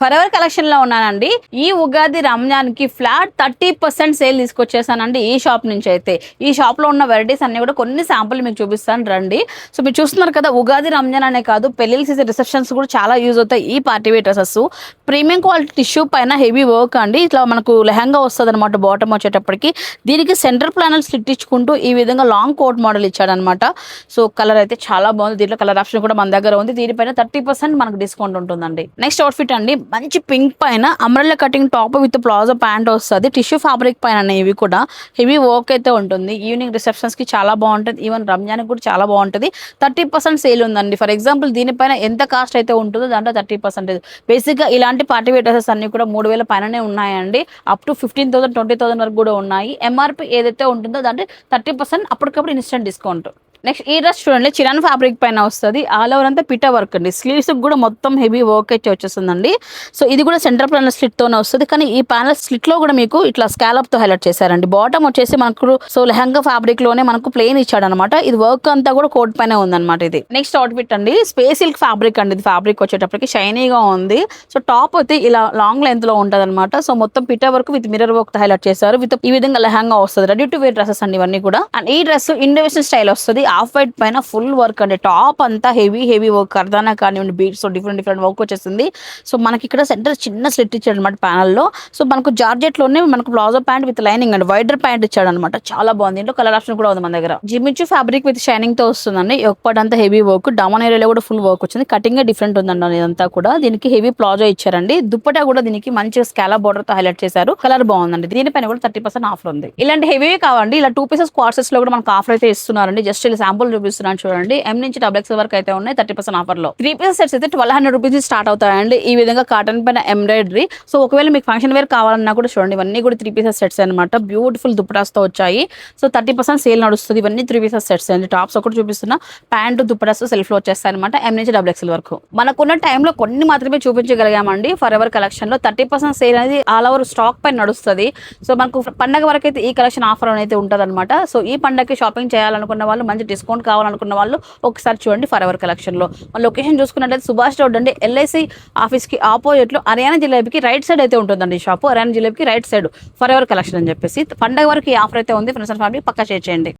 Forever collection లో ఉన్నానండి. ఈ ఉగాది రంజాన్ కి ఫ్లాట్ 30% సేల్ తీసుకొచ్చేసానండి ఈ షాప్ నుంచి. అయితే ఈ షాప్ లో ఉన్న వెరైటీస్ అన్ని కూడా కొన్ని శాంపుల్ మీకు చూపిస్తాను రండి. సో మీరు చూస్తున్నారు కదా, ఉగాది రంజాన్ అనే కాదు, పెళ్లిళ్ళ సీజన్ రిసెప్షన్స్ కూడా చాలా యూజ్ అవుతాయి ఈ party wear dresses. Premium quality tissue పైన హెవీ వర్క్ అండి. ఇట్లా మనకు లెహంగా వస్తుంది అనమాట బాటమ్ వచ్చేటప్పటికి. దీనికి సెంటర్ ప్లానల్ స్లిట్ ఇచ్చుకుంటూ ఈ విధంగా లాంగ్ కోట్ మోడల్ ఇచ్చాడనమాట. సో కలర్ అయితే చాలా బాగుంది. దీంట్లో కలర్ ఆప్షన్ కూడా మన దగ్గర ఉంది. దీనిపైన 30% మనకు డిస్కౌంట్ ఉంటుందండి. నెక్స్ట్ అవుట్ఫిట్ అండి, మంచి పింక్ పైన umbrella cutting top with palazzo pant వస్తుంది. టిష్యూ ఫ్యాబ్రిక్ పైన ఇవి కూడా హెవీ వర్క్ అయితే ఉంటుంది. ఈవినింగ్ రిసెప్షన్స్ కి చాలా బాగుంటుంది. ఈవెన్ రంజాన్ కూడా చాలా బాగుంటుంది. 30% సేల్ ఉందండి. ఫర్ ఎగ్జాంపుల్ దీనిపైన ఎంత కాస్ట్ అయితే ఉంటుందో దాంట్లో 30%. బేసిక్ గా ఇలాంటి పార్టీ వేర్ డ్రెసెస్ అన్ని కూడా 3000 పైననే ఉన్నాయండి. అప్ టు 15,000 20,000 వరకు కూడా ఉన్నాయి. ఎంఆర్పి ఏదైతే ఉంటుందో దాంట్లో 30% అప్పటికప్పుడు ఇన్స్టెంట్ డిస్కౌంట్. నెక్స్ట్ ఈ డ్రెస్ చూడండి, చిరాన్ ఫ్యాబ్రిక్ పైన వస్తుంది. ఆల్ ఓవర్ అంతా పిటా వర్క్ అండి. స్లీవ్స్ కూడా మొత్తం హెవీ వర్క్ అయితే వచ్చేస్తుందండి. సో ఇది కూడా సెంటర్ ప్యానల్ స్లిట్ తోనే వస్తుంది. కానీ ఈ ప్యానల్ స్లిట్ లో కూడా మీకు ఇట్లా స్కాలప్ తో హైలైట్ చేశారండి. బాటమ్ వచ్చేసి మనకు సో లెహంగా ఫ్యాబ్రిక్ లోనే మనకు ప్లెయిన్ ఇచ్చాడు అనమాట. ఇది వర్క్ అంతా కూడా కోట్ పైన ఉందన్నమాట. ఇది నెక్స్ట్ అవుట్ఫిట్ అండి, స్పేస్ సిల్క్ ఫ్యాబ్రిక్ అండి. ఇది ఫ్యాబ్రిక్ వచ్చేటప్పటికి షైనీగా ఉంది. సో టాప్ అయితే ఇలా లాంగ్ లెంత్ లో ఉంటది అనమాట. సో మొత్తం పిటా వర్క్ విత్ మిర్రర్ వర్క్ తో హైలైట్ చేశారు. విత్ ఈ విధంగా లెహంగా వస్తుంది. రెడీ టు వేర్ డ్రెస్సెస్ అండి ఇవన్నీ కూడా. అండ్ ఈ డ్రెస్ ఇండివిజువల్ స్టైల్ వస్తుంది. ఆఫ్ వైట్ పైన ఫుల్ వర్క్ అండి. టాప్ అంతా హెవీ వర్క్, కర్దానా కానివ్వండి, బీట్స్ డిఫరెంట్ వర్క్ వచ్చేసింది. సో మనకి ఇక్కడ సెంటర్ చిన్న స్లిట్ ఇచ్చాడు అనమాట ప్యానల్ లో. సో మనకు జార్జెట్ లోనే మనకు ప్లాజో ప్యాంట్ విత్ లైనింగ్ అండి, వైడర్ ప్యాంట్ ఇచ్చాడు అనమాట. చాలా బాగుంది. ఇంట్లో కలర్ ఆప్షన్ కూడా ఉంది మన దగ్గర. జిమిచు ఫ్యాబ్రిక్ విత్ షైనింగ్ తో వస్తుందండి. ఒక్కటంతా హెవీ వర్క్, డౌన్ ఏరియాలో కూడా ఫుల్ వర్క్ వచ్చింది. కటింగ్ డిఫరెంట్ ఉందండి ఇదంతా కూడా. దీనికి హెవీ ప్లాజో ఇచ్చారండి. దుప్పటా కూడా దీనికి మంచిగా స్కాలప్ బోర్డర్ తో హైలైట్ చేశారు. కలర్ బాగుందండి. దీనిపైన కూడా 30% ఆఫర్ ఉంది. ఇలాంటి హెవీ కావండి. ఇలా 2 పీసెస్ క్వార్టర్స్ లో కూడా మనకు ఆఫర్ అయితే ఇస్తున్నారండి. జస్ట్ ఇలా శాంపుల్ చూపిస్తున్నాను చూడండి. M నుంచి XXL వరకు అయితే ఉన్నాయి 30% ఆఫర్ లో. 3 పీసెస్ సెట్స్ అయితే 1200 రూపీస్ స్టార్ట్ అవుతాయండి. ఈ విధంగా కాటన్ పైన ఎంబ్రాయిడరీ. సో ఒకవేళ మీకు ఫంక్షన్ వేర్ కావాలన్నా కూడా చూడండి, ఇవన్నీ కూడా 3 పీసెస్ సెట్స్ అనమాట. బ్యూటిఫుల్ దుప్పటాస్ తో వచ్చాయి. సో 30% సేల్ నడుస్తుంది. ఇవన్నీ 3 పీసెస్ సెట్స్ అండి. టాప్స్ ఒకటి చూపిస్తున్నా, ప్యాంటు దుప్పటాస్ సెల్ఫ్ లో వచ్చేస్తాయి అనమాట. M నుంచి XXL వరకు. మనకున్న టైంలో కొన్ని మాత్రమే చూపించగలిగామండి. ఫర్ ఎవర్ కలెక్షన్ లో 30% సేల్ అనేది ఆల్ ఓవర్ స్టాక్ పైన నడుస్తుంది. సో మనకు పండగ వరకు అయితే ఈ కలెక్షన్ ఆఫర్ అనేది ఉంటుంది అనమాట. సో ఈ పండగకి షాపింగ్ చేయాలనుకున్న వాళ్ళు, మంచి డిస్కౌంట్ కావాలనుకున్న వాళ్ళు ఒకసారి చూడండి ఫర్ ఎవర్ కలెక్షన్ లో. మన లొకేషన్ చూసుకున్నట్లయితే సుభాష్ రోడ్ అండి, LIC ఆఫీస్ కి ఆపోజిట్ లో హర్యానా జిలేబీకి రైట్ సైడ్ అయితే ఉంటుందండి ఈ షాపు. హర్యానా జిలేబీకి right side forever collection అని చెప్పేసి. పండగ వరకు ఈ ఆఫర్ అయితే ఉంది. ఫ్రెండ్స్ అండ్ ఫ్యామిలీ పక్కా షేర్ చేయండి.